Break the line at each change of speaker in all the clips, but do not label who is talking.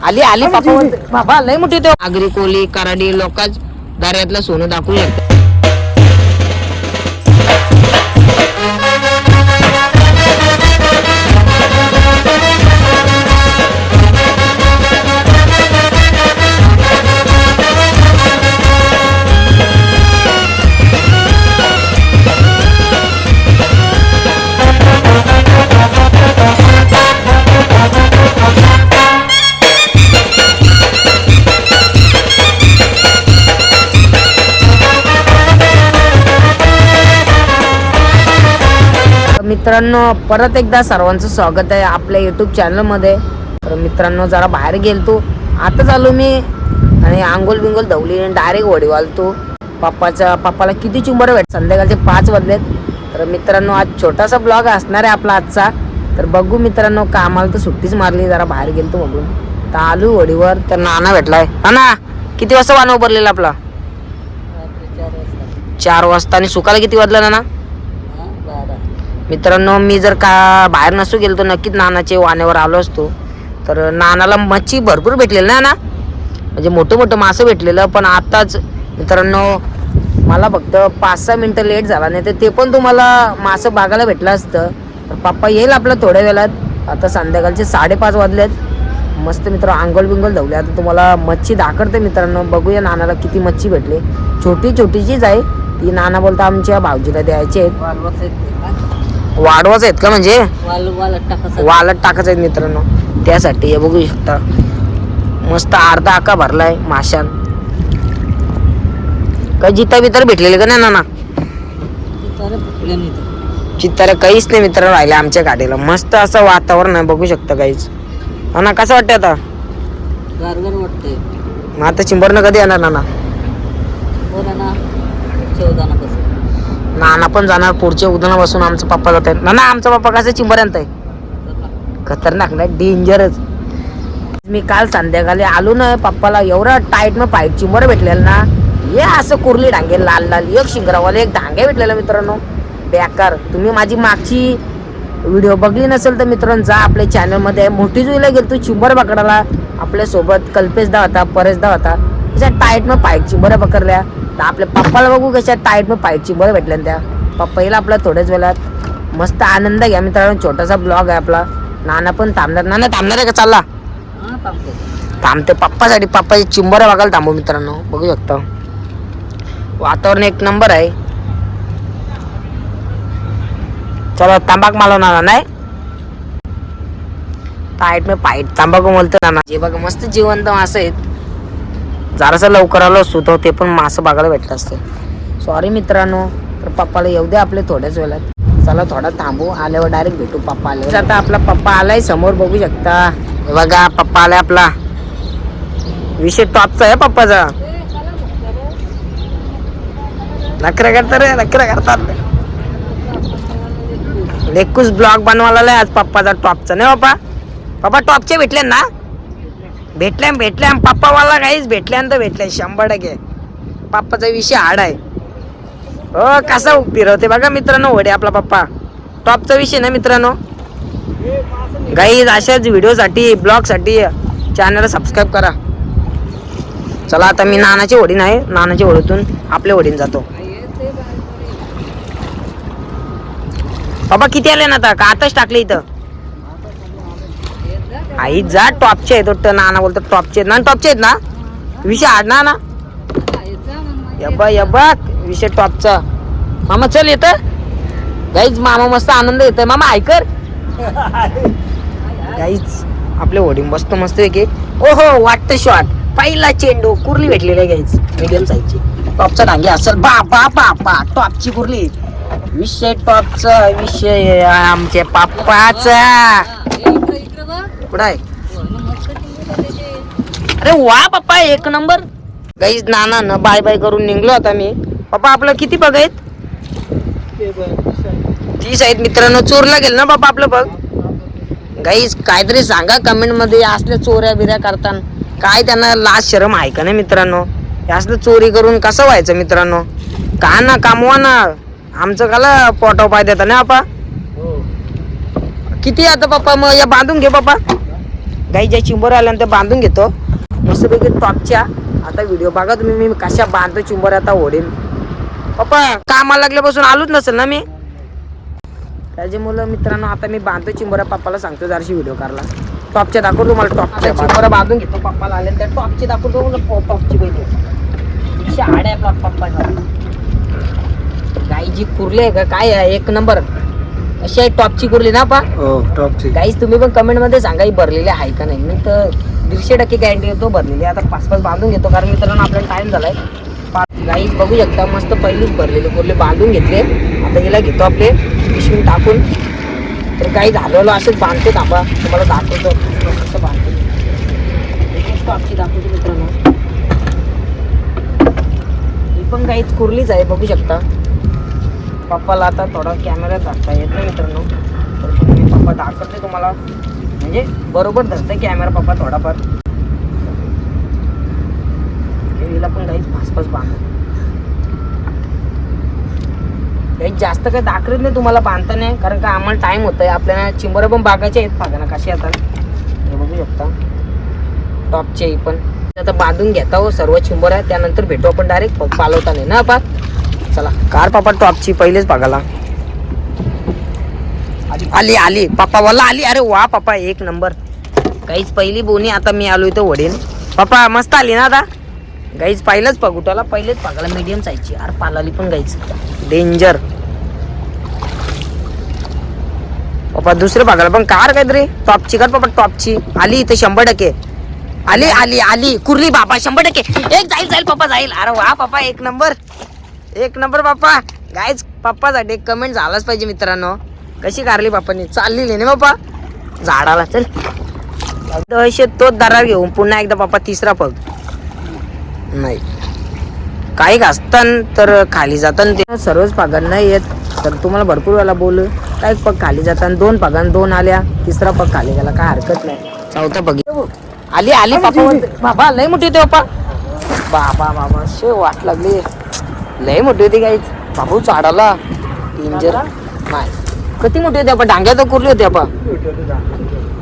आली आली पापा बाबा लय मोठी तो आगरी कोली कराडी लोकांच दाऱ्यातलं सोनं दाखवू शकतो. मित्रांनो परत एकदा सर्वांचं स्वागत आहे आपल्या YouTube चॅनलमध्ये. तर मित्रांनो जरा बाहेर गेलतो आताच आलो मी आणि आंघोळ बिंगोल धवली आणि डायरेक्ट वडी वालतो. पप्पाला किती चुंबर भेट संध्याकाळचे 5 वाजलेत. तर मित्रांनो आज छोटासा ब्लॉग असणार आहे आपला आजचा. तर बघू मित्रांनो कामाला तर सुट्टीच मारली जरा बाहेर गेलतो बघून तर आलो वडीवर. तर नाना भेटलाय. नाना किती वाजता वाहन उभारलेला आपला? 4 वाजता. आणि सुकाला किती वाजला नाना? मित्रांनो मी जर का बाहेर नसतो गेलो तर नक्कीच नानाचे वाण्यावर आलो असतो. तर नानाला मच्छी भरपूर भेटलेली ना म्हणजे मोठं मोठं मासं भेटलेलं. पण आताच मित्रांनो मला फक्त 5-6 मिनटं लेट झाला नाही तर ते पण तुम्हाला मासं बघायला भेटलं असतं. तर पप्पा येईल आपला थोड्या वेळात. आता संध्याकाळचे 5:30 वाजलेत. मस्त मित्र आंघोळ बिंगोल धवले. आता तुम्हाला मच्छी दाखवते मित्रांनो. बघूया नानाला किती मच्छी भेटली. छोटीचीच आहे ती. नाना बोलता आमच्या भाऊजीला द्यायचे आहेत. वाढवाच आहेत का म्हणजे वालत टाकायचं आहेत मित्रांनो त्यासाठी. हे बघू शकता मस्त अर्धा आका भरलाय माशान. काही जिता बितर भेटलेले का नाही नाना? चित्तारे काहीच नाही मित्रांनो राहिले आमच्या गाडीला. मस्त असं वातावरण आहे बघू शकता काहीच. नाना कसं वाटतंय आता? वाटतंय. मग आता चिंबरनं कधी येणार नाना? नाना पण जाणार पुढच्या उद्यानापासून. आमचा पप्पा जात आहेत. नाना आमचा पप्पा कसं चिंबर आणताय? खतरनाक नाही डेंजरच. मी काल संध्याकाळी आलो ना पप्पाला एवढा टाईट मग पाईट चिंबर भेटलेला ना. हे असं कुर्ली डांगे लाल लाल एक शिंगरावाले एक डांगे भेटलेला मित्रांनो बेकार. तुम्ही माझी मागची व्हिडिओ बघली नसेल तर मित्रांनो जा आपल्या चॅनलमध्ये. मोठी जुईला गेलो चिंबर पकडायला आपल्यासोबत कल्पेशदा होता परेशदा होता. त्याच्या टाईट मग पाईट चिंबर पकडल्या. तर आपल्या पप्पाला बघू कशा टाईट मग पाईटची बरं भेटल्या त्या. पप्पा येईल आपला थोड्याच वेळात. मस्त आनंद घ्या मित्रांनो. छोटासा ब्लॉग आहे आपला. नाना पण थांबणार. नाना थांबणार आहे का? चालला थांबते पप्पासाठी. पप्पाची चिंबर बघायला थांबू मित्रांनो. बघू शकता वातावरण एक नंबर आहे. चला तांबाक मला नाना नाही टाईट में पाईट तांबाकू बोलतो नाना. जे बघा मस्त जिवंत मासे आहेत. जरासं लवकर आलो असतो तर ते पण मासं बघायला भेटलं असतं. सॉरी मित्रांनो. तर पप्पाला येऊ दे आपले थोड्याच वेळात. चला थोडा थांबू. आल्यावर डायरेक्ट भेटू पप्पा आल्यावर. आता आपला पप्पा आलाय समोर बघू शकता. बघा पप्पा आलाय आपला. विषय टॉपचा आहे पप्पाचा. नखरा करता रे नखरा करतात. लेकूस ब्लॉग बनवायला आज पप्पाचा टॉपचा नाही बाप्पा. पप्पा टॉपचे भेटले ना? भेटल्या पप्पावाला काहीच भेटल्यानंतर भेटल्या 100%. पप्पाचा विषय हाड आहे. हो कसा फिरवते बघा मित्रांनो वडे आपला पप्पा. टॉपचा विषय ना मित्रांनो. गाईज अशाच व्हिडिओसाठी ब्लॉगसाठी चॅनलला सबस्क्राईब करा. चला आता मी नानाची वडी नाही नानाच्या वडीतून आपल्या वडीन जातो. पप्पा किती आले ना आता का आताच टाकले इथं? आई जा टॉपचे आहेत वाटतं. नाना बोलतो टॉपचे आहेत ना. टॉपचे आहेत ना विषय हाड ना. यब्बा विषय टॉपचा. मामा चल येत गाईज. मामा मस्त आनंद येतोय. मामा ऐकर गाईज आपल्या होडिंग बसतो मस्त एक. ओहो वाटतं शॉट. पहिला चेंडू कुर्ली भेटलेली आहे गाईज मीडियम साईजची. टॉपचा डांगे असेल बापा टॉपची कुर्ली. विषय टॉपचा विषय आमच्या पप्पाचा. कुठं आहे? अरे वा पप्पा एक नंबर. गाईज नाना न बाय बाय करून निघलो आता मी. पप्पा आपलं किती बघ आहेत? 30 आहेत मित्रांनो. चोरला गेल ना बाबा आपलं बघ. गाईज काहीतरी सांगा कमेंट मध्ये. असल्या चोऱ्या बिऱ्या करताना काय त्यांना लाज शरम आहे का नाही मित्रांनो? असलं चोरी करून कसं व्हायचं मित्रांनो? का ना कामवा ना. आमचं काला पोटाव पाय देता ना आपा. किती आता पप्पा मग या बांधून घे पप्पा. गाई ज्या चिंबर आल्यानंतर बांधून घेतो मस्तपैकी टॉपच्या. आता व्हिडिओ बघा तुम्ही, मी कशा बांधतो चिंबर आता ओढेल. पप्पा कामाला लागल्यापासून आलोच नसेल ना मी, त्याच्यामुळं मित्रांनो आता मी बांधतो चिंबरा. पप्पाला सांगतो जराशी व्हिडिओ काढला. टॉपच्या दाखवतो मला, टॉपच्या चिंबरा बांधून घेतो. पप्पाला आले त्या टॉपची दाखवतो. टॉपची पहिली आड्या पप्पा गाईची कुर्ली आहे का काय आहे एक नंबर. अशी आहे टॉपची कुर्ली ना पा.
टॉपची
गाईज तुम्ही पण कमेंट मध्ये सांगा ही भरलेली आहे का नाही. मी तर 150% गॅरंटी देतो भरलेली. आता 5-5 बांधून घेतो कारण मित्रांनो आपल्याला टाइम झालाय. गाईज बघू शकता मस्त पहिलीच भरलेली कुर्ली बांधून घेतले. आता हिला घेतो आपले पिशवी टाकून. तर काही झालेलं असंच बांधतो. थांबा तुम्हाला दाखवतो कसं बांधतो. टॉपची दाखवतो मित्रांनो. ही पण गाईज कुर्लीच आहे बघू शकता. पप्पाला आता थोडा कॅमेरा धरता येत नाही मित्रांनो, तर तुम्ही पप्पा दाखवते तुम्हाला म्हणजे बरोबर धरते कॅमेरा पप्पा थोडाफार. हिला पण गाईज 5-5 बांधतो. जास्त काही दाखवत नाही तुम्हाला बांधता नाही कारण का आम्हाला टाइम होत आहे. आपल्याला चिंबरं पण बागायचे आहेत बघा ना कसे येतात हे बघू शकता. टॉपचे पण आता बांधून घेता हो सर्व चिंबऱ्या. त्यानंतर भेटू आपण डायरेक्ट पालवता नाही ना पा. चला कार पापा टॉपची पहिलेच बघायला आली पप्पा वाला आली. अरे वा पप्पा एक नंबर. काहीच पहिली बोनी आता मी आलो इथं वडील. पप्पा मस्त आली ना आता. गाईच पहिलंच पगुटाला पहिलेच पागाला मीडियम साईजची. अरे पालाली पण गाईच डेंजर. पप्पा दुसरे पागाला पण कार काहीतरी टॉपची कार पप्पा टॉपची आली इथं 100%. आली कुर्ली बाबा 100%. एक जाईल पप्पा जाईल. अरे वा पप्पा एक नंबर पप्पा. गाईच पप्पासाठी एक कमेंट झालाच पाहिजे मित्रांनो. कशी कारली पप्पानी चालली ना पप्पा झाडाला. चल तोच दरार घेऊन पुन्हा एकदा पप्पा तिसरा पग नाही काही घासतान तर खाली जाताना ते सर्वच पागांना येत. तर तुम्हाला भरपूर वेळा बोलू काही पग खाली जाताना 2 पागां 2 आल्या. तिसरा पग खाली गेला काय हरकत नाही. चौथा पग आली पप्पा. बाबा लय मोठी होती पप्पा. बाबा शे वाट लागली. लय मोठी होती गाईच बाबू चाडाला डेंजर. नाही किती मोठी होती आपण डांग्या तर कुरली होती आपण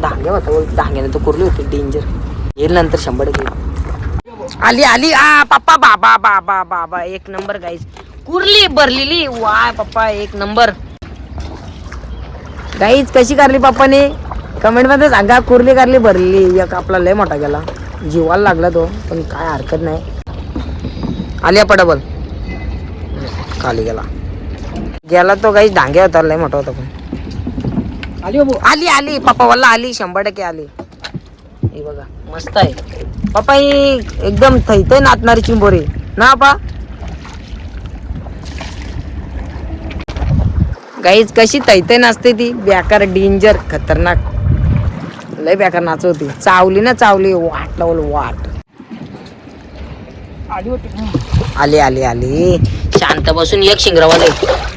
डांग्या होता डांग्याने तर कुरली होती डेंजर. येईल नंतर 100%. आली पप्पा बाबा एक नंबर गाईज. कुरली भरलेली वाय पप्पा एक नंबर. गाईज कशी कारली पप्पाने कमेंट मध्ये सांगा. कुरली कारली भरलेली. एक आपला लय मोठा गेला जीवाला लागला तो पण काय हरकत नाही. आली आपण डबल खाली गेला तो गाईज डांग्या होता लय मोठा होता पण आली पप्पा वाला आली 100% आली. हे बघा मस्त आहे पप्पा. ही एकदम थैथय नाचणारी चिंबोरी ना पा. गाईज कशी थैथय नाचते ती बेकार डेंजर खतरनाक लय बेकार नाचवती. चावली ना चावली वाट लावल वाट. आली शांत बसून एक शिंगरावाला.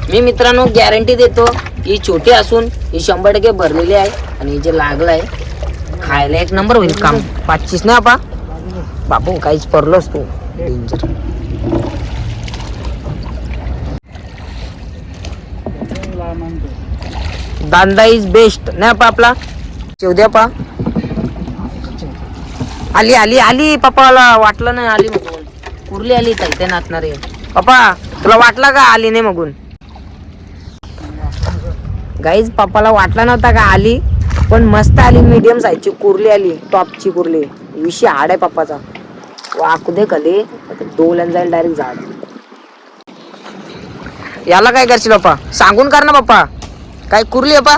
मी मित्रांनो गॅरंटी देतो ही छोटी असून ही 100% भरलेली आहे. आणि जे लागलाय खायला एक नंबर होईल काम. 25 ना आपा बाबू काहीच पडलोच तू डेंजर. दांदा इज बेस्ट नाही आपा आपला. चौद्या पा आली पप्पाला वाटलं नाही आली म्हणून. कुर्ली आली तैते नाचणारे. पप्पा तुला वाटला का आली नाही मगून. गाईज पप्पाला वाटला नव्हता का आली पण मस्त आली. मीडियम साईजची कुर्ली आली टॉपची कुर्ली. विषय हाड आहे पप्पाचा. वाकू दे कधी डोल्यान जाईल डायरेक्ट झाड. याला काय करशील पप्पा सांगून कर ना पप्पा. काय कुर्ली पप्पा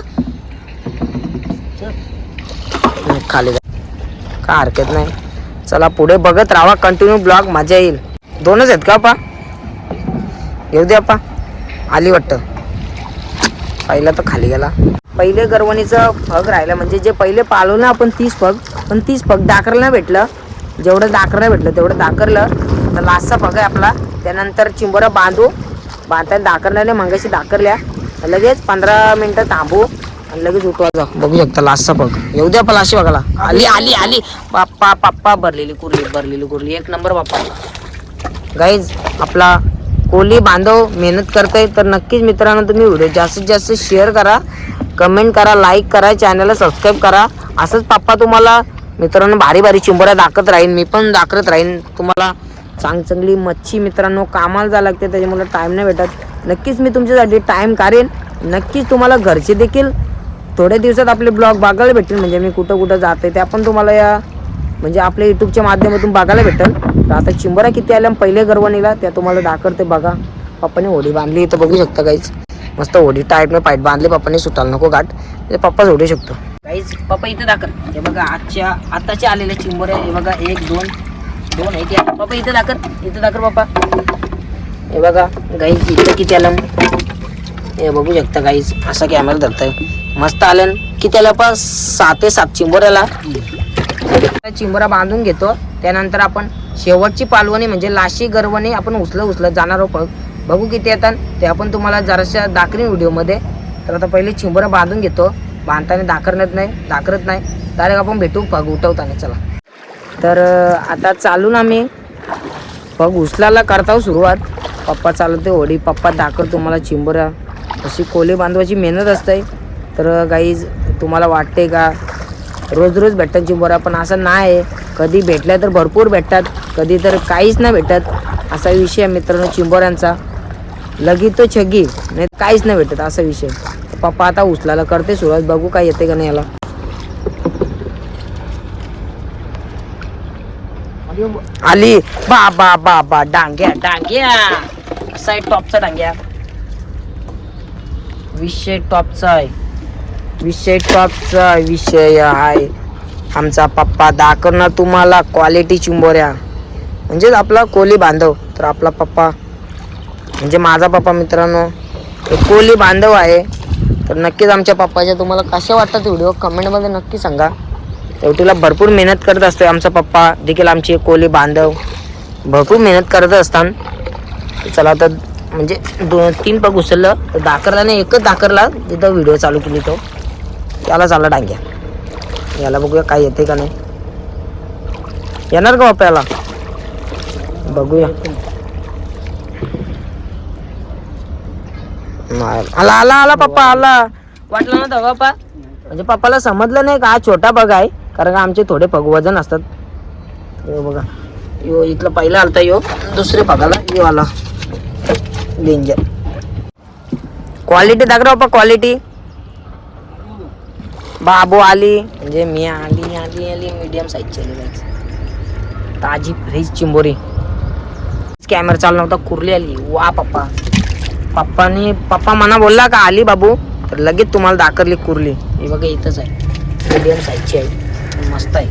खाली काय हरकत नाही. चला पुढे बघत राहा कंटिन्यू ब्लॉग मजा येईल. 2च आहेत का पप्पा येऊ दे पप्पा. आली वाटतं पहिला तर खाली गेला. पहिले गरवणीचं फग राहिलं म्हणजे जे पहिले पाळवलं ना आपण 30 फग पण 30 फग दाखरला नाही भेटलं. जेवढं दाखरला भेटलं तेवढं दाखरलं. तर लास्टचा फग आहे आपला. त्यानंतर चिंबोरा बांधताना दाखरल्याने मंगाशी दाखरल्या. लगेच 15 मिनिटं थांबू आणि लगेच उठवा जाऊ. बघू शकता लास्टचा फग येऊ द्या पण लास्ट बघाला. आली पप्पा भरलेली कुर्ली एक नंबर बाप्पा. गाईज आपला कोली बांधव मेहनत करताय तर नक्कीच मित्रांनो तुम्ही व्हिडिओ जास्तीत जास्त शेअर करा कमेंट करा, लाईक करा, चॅनलला सबस्क्राईब करा. असंच पप्पा तुम्हाला मित्रांनो भारी भारी चिंबोऱ्या दाखवत राहीन, मी पण दाखवत राहीन तुम्हाला चांगली मच्छी. मित्रांनो कामाला जावं लागते त्याच्यामुळे टाईम नाही भेटत. नक्कीच मी तुमच्यासाठी टाईम काढेन. नक्कीच तुम्हाला घरचे देखील थोड्या दिवसात आपले ब्लॉग बघायला भेटेल. म्हणजे मी कुठं कुठं जाते त्या पण तुम्हाला या म्हणजे आपल्या यूट्यूबच्या माध्यमातून बघायला भेटेल. तर आता चिंबोऱ्या किती आल्या पहिले गरवणीला त्या तुम्हाला दाखवते बघा. पप्पाने होडी बांधली इथं बघू शकता काहीच. मस्त होडी टाईटने पाईट बांधली पप्पाने, सुटायला नको गाठ, ते पप्पा जोडू शकतो. काहीच पप्पा इथं दाखल. हे बघा आताच्या आलेल्या चिंबोऱ्या. हे बघा 1 2 आहे की पप्पा इथं दाखल पप्पा. हे बघा गाईज इथं किती आलं हे बघू शकता गाईज. असा कॅमेरा धरताय मस्त आलं. किती आलं पा 6 ते 7 चिंबोऱ्याला. चिंबोरा बांधून घेतो. त्यानंतर आपण शेवटची पालवणी म्हणजे लाशी गरवणी आपण उचलत जाणार आहोत. बघू किती येतात ते आपण तुम्हाला जराशा दाखवीन व्हिडिओमध्ये. तर आता पहिले चिंबोरा बांधून घेतो. बांधताना दाखरत नाही डायरेक्ट आपण भेटू पग उठवताना. चला तर आता चालून आम्ही पग उचलायला करता सुरुवात. पप्पा चालवते होडी, पप्पा दाखर तुम्हाला चिंबोऱ्या अशी कोले बांधवायची मेहनत असते. तर गाईज तुम्हाला वाटते का रोज भेटतात चिंबोऱ्या, पण असं नाही. कधी भेटल्या तर भरपूर भेटतात, कधी तर काहीच नाही भेटत. असा विषय आहे मित्रांनो चिंबोऱ्यांचा. लगी तो छगी नाही काहीच नाही भेटत असा विषय. पप्पा आता उचलायला करते सुरुवात, बघू काय येते का नाही याला. आली बा डांग्या असा आहे टॉपचा डांग्या. विषय टॉपचा विषय आहे. आमचा पप्पा दाखवणार तुम्हाला क्वालिटी चिंबोऱ्या म्हणजेच आपला कोली बांधव. तर आपला पप्पा म्हणजे माझा पप्पा मित्रांनो कोली बांधव आहे. तर नक्कीच आमच्या पप्पाच्या तुम्हाला कशा वाटतात व्हिडिओ कमेंटमध्ये नक्की सांगा. शेवटीला भरपूर मेहनत करत असतो आमचा पप्पा देखील. आमचे कोली बांधव भरपूर मेहनत करत असतात. चला तर म्हणजे 2-3 पग उचललं तर दाखरला नाही, एकच दाखरला तिथं व्हिडिओ चालू केली. तो याला चालला डांग्या. याला बघूया काय येते का नाही. येणार का बाप्पा याला बघूया. आला पप्पा आला. वाटलं नव्हतं बाप्पा म्हणजे पप्पाला समजलं नाही का हा छोटा पग आहे. कारण का आमचे थोडे पग वजन असतात. बघा यो इथलं पहिला आलता, यो दुसरे पगाला यो आला. डेंजर क्वालिटी दाखव बाप्पा क्वालिटी. बाबू आली म्हणजे मी आली मीडियम साईजची आली ताजी फ्रेश चिंबोरी. कॅमेरा चालू नव्हता कुर्ली आली. वा पप्पा मना बोलला का आली बाबू तर लगेच तुम्हाला दाखवली कुर्ली. हे बघा इथंच आहे, मीडियम साईजची आहे, मस्त आहे.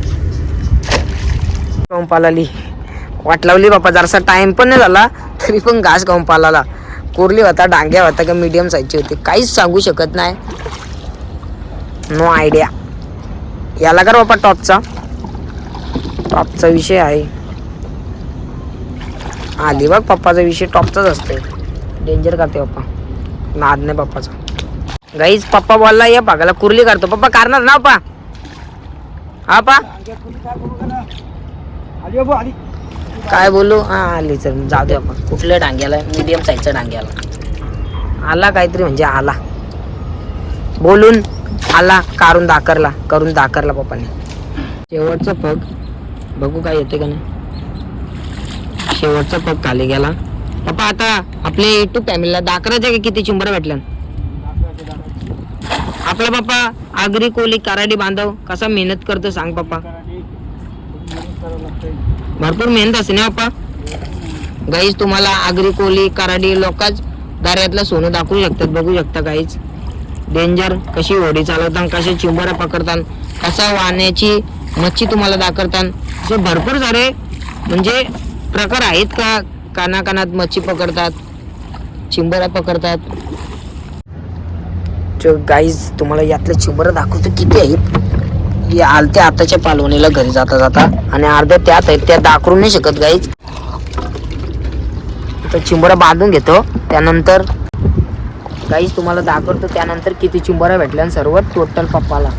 पालाली वाट लावली बाप्पा. जरासा टाइम पण नाही झाला तरी पण घास खाऊन पालाला. कुर्ली होता, डांग्या होता का मीडियम साईजची होती काहीच सांगू शकत नाही. No idea. याला कर बाप्पा टॉपचा विषय आहे. आली बघ पप्पाचा विषय टॉपचाच असतो. डेंजर करते पप्पा, नाद नाही पप्पाचा. गाईज पप्पा बोलला या बघायला कुर्ली करतो. पप्पा करणार ना पप्पा? हा पा काय बोलू. हा आली चल जाऊ दे आपण. कुठल्या डांग्याला? मीडियम साईजच्या डांग्याला आला काहीतरी म्हणजे आला बोलून आला. करून दाखरला पप्पाने. शेवटचा पग बघू काय येते का नाही. शेवटचा पग खाली गेला पप्पा. आता आपल्या युट्यूब फॅमिलीला दाखरायच्या का किती चिंबऱ्या भेटल्या आपला पप्पा. आगरी कोली कराडी बांधव कसा मेहनत करतो सांग पप्पा. भरपूर मेहनत असते ना पप्पा. गाईज तुम्हाला आगरी कोली कराडी लोकच दार्यातलं सोनं दाखवू शकतात. बघू शकता गाईज डेंजर कशी होडी चालवतात, कशा चिंबऱ्या पकडतात, कसा वाहण्याची मच्छी तुम्हाला दाखवतात. असे भरपूर सारे म्हणजे प्रकार आहेत का. कानात मच्छी पकडतात, चिंबऱ्या पकडतात. गाईज तुम्हाला यातले चिंबऱ्या दाखवतो किती आहेत. आलते आताच्या पालवणीला घरी जाता आणि अर्ध्या त्यात आहेत, त्या दाखवू नाही शकत गाईज. तर चिंबऱ्या बांधून घेतो त्यानंतर गाईज तुम्हाला दाखवतो त्यानंतर किती चिंबऱ्या भेटल्या सर्व टोटल पप्पाला.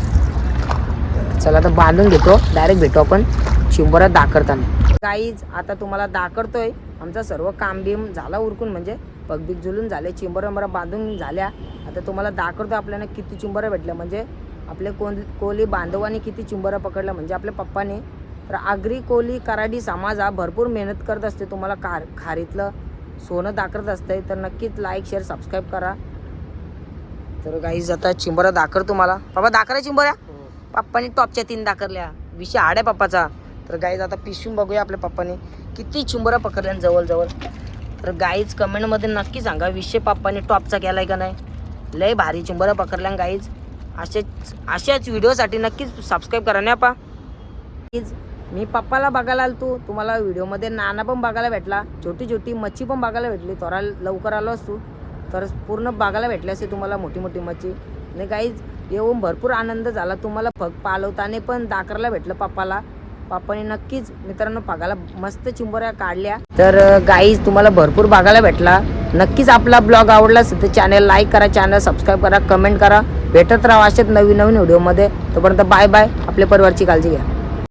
चला तर बांधून घेतो, डायरेक्ट भेटू आपण चिंबऱ्या दाखवताना. गाईज आता तुम्हाला दाखवतोय आमचा सर्व काम बिम झाला उरकून म्हणजे पगबीग जुलून झाले, चिंबरं बांधून झाल्या. आता तुम्हाला दाखवतो आपल्याला किती चिंबरं भेटल्या, म्हणजे आपले कोली बांधवांनी किती चिंबरं पकडलं म्हणजे आपल्या पप्पाने. तर आगरी कोली कराडी समाज हा भरपूर मेहनत करत असते, तुम्हाला खारीतलं सोनं दाखवत असते. तर नक्कीच लाईक शेअर सबस्क्राईब करा. तर गाईज आता चिंबरं दाखर तुम्हाला. पप्पा दाखरा चिंबऱ्या. पप्पानी टॉपच्या 3 दाखरल्या, विषय आड आहे पप्पाचा. तर गाईज आता पिशून बघूया आपल्या पप्पाने किती चिंबरं पकडल्या जवळ. तर गाईज कमेंटमध्ये नक्की सांगा विषय पप्पाने टॉपचा केलाय का नाही. लय भारी चिंबरं पकडल्या गाईज. अशाच व्हिडिओसाठी नक्कीच सबस्क्राईब करा ना पा. प्लीज मी पप्पाला बघायला आलो, तुम्हाला व्हिडिओमध्ये नाना पण बघायला भेटला, छोटी मच्छी पण बघायला भेटली. थोडा लवकर आलो असतो तर पूर्ण बघायला भेटले असे तुम्हाला मोठी मच्छी. आणि गाईज येऊन भरपूर आनंद झाला. तुम्हाला पालवताने पण दाखरला भेटलं पप्पाने नक्कीच मित्रांनो बघायला मस्त चिंबोऱ्या काढल्या. तर गाईज तुम्हाला भरपूर बघायला भेटला. नक्कीच आपला ब्लॉग आवडला असेल तर चॅनल लाईक करा, चॅनल सबस्क्राईब करा, कमेंट करा. भेटत राहा असेच नवीन व्हिडिओमध्ये. तोपर्यंत बाय बाय. आपल्या परिवारची काळजी घ्या.